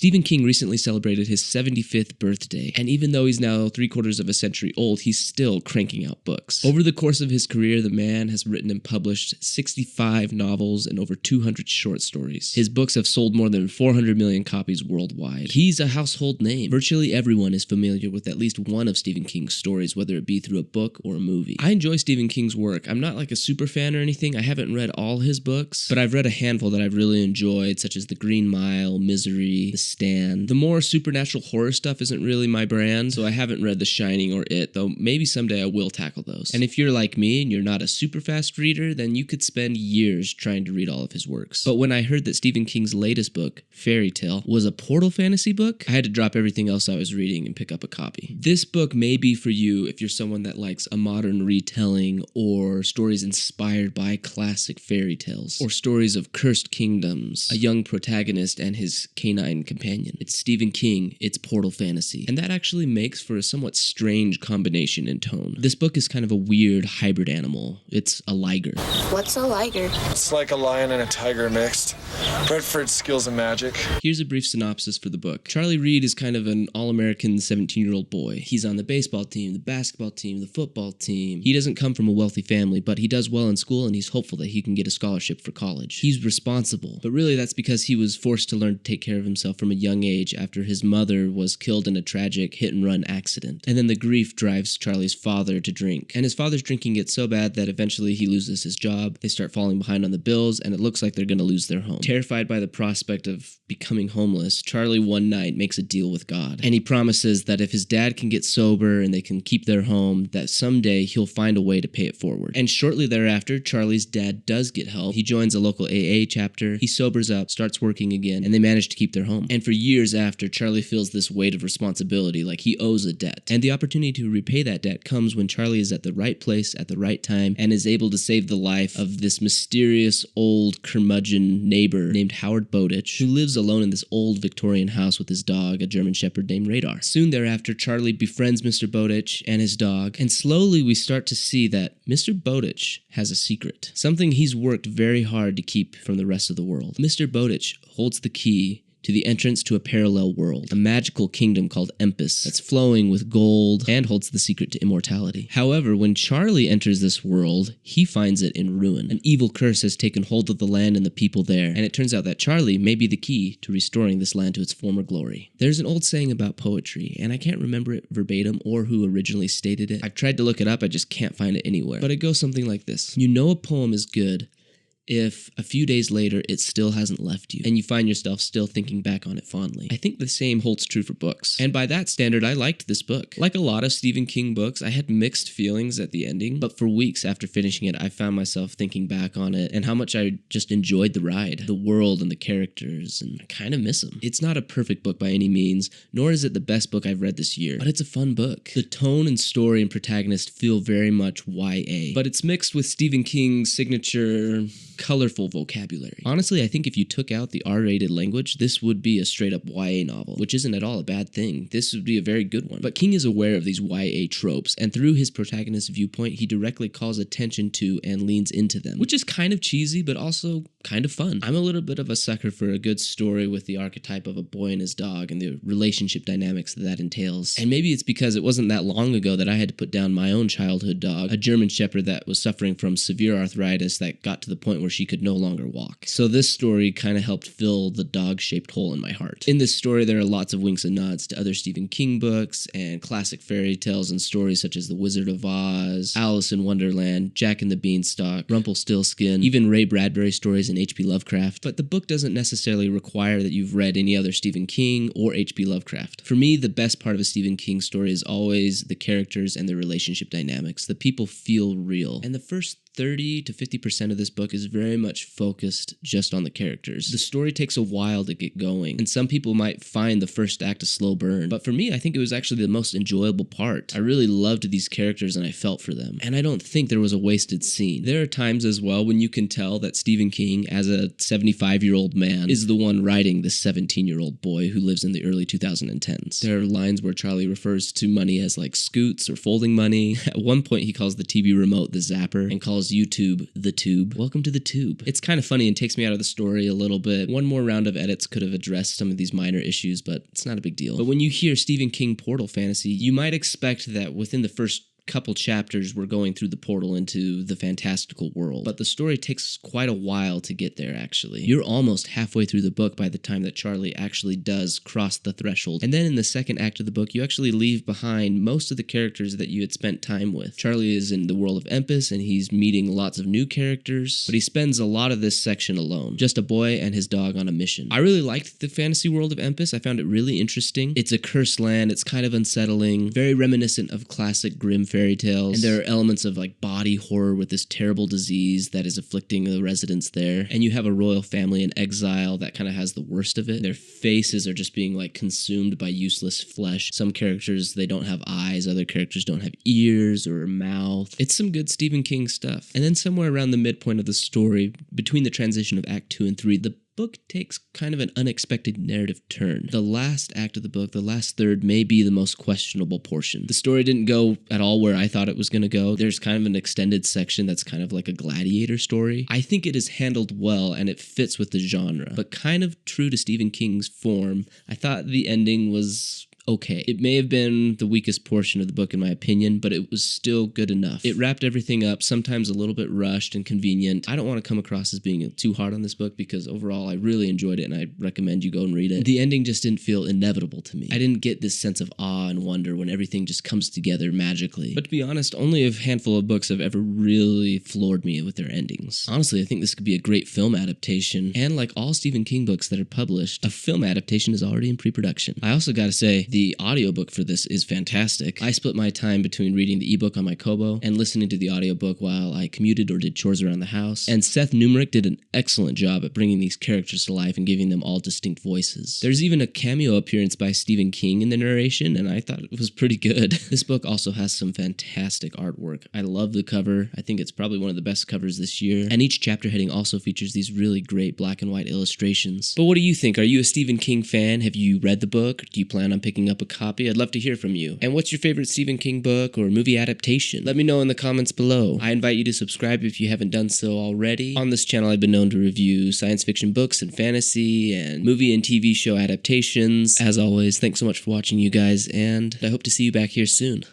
Stephen King recently celebrated his 75th birthday, and even though he's now 3/4 of a century old, he's still cranking out books. Over the course of his career, the man has written and published 65 novels and over 200 short stories. His books have sold more than 400 million copies worldwide. He's a household name. Virtually everyone is familiar with at least one of Stephen King's stories, whether it be through a book or a movie. I enjoy Stephen King's work. I'm not like a super fan or anything. I haven't read all his books, but I've read a handful that I've really enjoyed, such as The Green Mile, Misery, The Stand. The more supernatural horror stuff isn't really my brand, so I haven't read The Shining or It, though maybe someday I will tackle those. And if you're like me and you're not a super fast reader, then you could spend years trying to read all of his works. But when I heard that Stephen King's latest book, Fairy Tale, was a portal fantasy book, I had to drop everything else I was reading and pick up a copy. This book may be for you if you're someone that likes a modern retelling or stories inspired by classic fairy tales, or stories of cursed kingdoms, a young protagonist and his canine companion. It's Stephen King, it's portal fantasy, and that actually makes for a somewhat strange combination in tone. This book is kind of a weird hybrid animal. It's a liger. What's a liger? It's like a lion and a tiger mixed, bred for its skills and magic. Here's a brief synopsis for the book. Charlie Reed is kind of an all-American 17-year-old boy. He's on the baseball team, the basketball team, the football team. He doesn't come from a wealthy family, but he does well in school and he's hopeful that he can get a scholarship for college. He's responsible, but really that's because he was forced to learn to take care of himself from a young age after his mother was killed in a tragic hit-and-run accident. And then the grief drives Charlie's father to drink. And his father's drinking gets so bad that eventually he loses his job, they start falling behind on the bills, and it looks like they're gonna lose their home. Terrified by the prospect of becoming homeless, Charlie one night makes a deal with God. And he promises that if his dad can get sober and they can keep their home, that someday he'll find a way to pay it forward. And shortly thereafter, Charlie's dad does get help. He joins a local AA chapter, he sobers up, starts working again, and they manage to keep their home. And for years after, Charlie feels this weight of responsibility, like he owes a debt. And the opportunity to repay that debt comes when Charlie is at the right place at the right time and is able to save the life of this mysterious old curmudgeon neighbor named Howard Bowditch, who lives alone in this old Victorian house with his dog, a German Shepherd named Radar. Soon thereafter, Charlie befriends Mr. Bowditch and his dog, and slowly we start to see that Mr. Bowditch has a secret, something he's worked very hard to keep from the rest of the world. Mr. Bowditch holds the key to the entrance to a parallel world, a magical kingdom called Empus that's flowing with gold and holds the secret to immortality. However, when Charlie enters this world, he finds it in ruin. An evil curse has taken hold of the land and the people there, and it turns out that Charlie may be the key to restoring this land to its former glory. There's an old saying about poetry, and I can't remember it verbatim or who originally stated it. I've tried to look it up, I just can't find it anywhere. But it goes something like this. You know a poem is good if a few days later it still hasn't left you, and you find yourself still thinking back on it fondly. I think the same holds true for books. And by that standard, I liked this book. Like a lot of Stephen King books, I had mixed feelings at the ending, but for weeks after finishing it, I found myself thinking back on it and how much I just enjoyed the ride, the world and the characters, and I kind of miss them. It's not a perfect book by any means, nor is it the best book I've read this year, but it's a fun book. The tone and story and protagonist feel very much YA, but it's mixed with Stephen King's signature colorful vocabulary. Honestly, I think if you took out the R-rated language, this would be a straight-up YA novel, which isn't at all a bad thing. This would be a very good one. But King is aware of these YA tropes, and through his protagonist's viewpoint, he directly calls attention to and leans into them, which is kind of cheesy, but also kind of fun. I'm a little bit of a sucker for a good story with the archetype of a boy and his dog and the relationship dynamics that entails. And maybe it's because it wasn't that long ago that I had to put down my own childhood dog, a German Shepherd that was suffering from severe arthritis that got to the point where she could no longer walk. So this story kind of helped fill the dog-shaped hole in my heart. In this story, there are lots of winks and nods to other Stephen King books and classic fairy tales and stories such as The Wizard of Oz, Alice in Wonderland, Jack and the Beanstalk, Rumpelstiltskin, even Ray Bradbury stories and H.P. Lovecraft. But the book doesn't necessarily require that you've read any other Stephen King or H.P. Lovecraft. For me, the best part of a Stephen King story is always the characters and their relationship dynamics. The people feel real. And the first 30 to 50% of this book is very much focused just on the characters. The story takes a while to get going, and some people might find the first act a slow burn, but for me, I think it was actually the most enjoyable part. I really loved these characters and I felt for them, and I don't think there was a wasted scene. There are times as well when you can tell that Stephen King, as a 75-year-old man, is the one writing this 17-year-old boy who lives in the early 2010s. There are lines where Charlie refers to money as like scoots or folding money. At one point, he calls the TV remote the zapper and calls calls YouTube the Tube. Welcome to the Tube. It's kind of funny and takes me out of the story a little bit. One more round of edits could have addressed some of these minor issues, but it's not a big deal. But when you hear Stephen King portal fantasy, you might expect that within the first couple chapters we're going through the portal into the fantastical world, but the story takes quite a while to get there. Actually, you're almost halfway through the book by the time that Charlie actually does cross the threshold, and then in the second act of the book you actually leave behind most of the characters that you had spent time with. Charlie is in the world of Empus and he's meeting lots of new characters, but he spends a lot of this section alone, just a boy and his dog on a mission. I really liked the fantasy world of Empus. I found it really interesting. It's a cursed land, it's kind of unsettling, very reminiscent of classic grim fairy tales, and there are elements of like body horror with this terrible disease that is afflicting the residents there, and you have a royal family in exile that kind of has the worst of it. Their faces are just being like consumed by useless flesh. Some characters, they don't have eyes, other characters don't have ears or a mouth. It's some good Stephen King stuff. And then somewhere around the midpoint of the story, between the transition of Act 2 and 3, the book takes kind of an unexpected narrative turn. The last act of the book, the last third, may be the most questionable portion. The story didn't go at all where I thought it was going to go. There's kind of an extended section that's kind of like a gladiator story. I think it is handled well and it fits with the genre, but kind of true to Stephen King's form. I thought the ending was okay. It may have been the weakest portion of the book in my opinion, but it was still good enough. It wrapped everything up, sometimes a little bit rushed and convenient. I don't want to come across as being too hard on this book because overall I really enjoyed it and I recommend you go and read it. The ending just didn't feel inevitable to me. I didn't get this sense of awe and wonder when everything just comes together magically. But to be honest, only a handful of books have ever really floored me with their endings. Honestly, I think this could be a great film adaptation, and like all Stephen King books that are published, a film adaptation is already in pre-production. I also gotta say, the audiobook for this is fantastic. I split my time between reading the ebook on my Kobo and listening to the audiobook while I commuted or did chores around the house, and Seth Numerick did an excellent job at bringing these characters to life and giving them all distinct voices. There's even a cameo appearance by Stephen King in the narration, and I thought it was pretty good. This book also has some fantastic artwork. I love the cover. I think it's probably one of the best covers this year, and each chapter heading also features these really great black and white illustrations. But what do you think? Are you a Stephen King fan? Have you read the book? Do you plan on picking up a copy? I'd love to hear from you. And what's your favorite Stephen King book or movie adaptation? Let me know in the comments below. I invite you to subscribe if you haven't done so already. On this channel, I've been known to review science fiction books and fantasy and movie and TV show adaptations. As always, thanks so much for watching, you guys, and I hope to see you back here soon.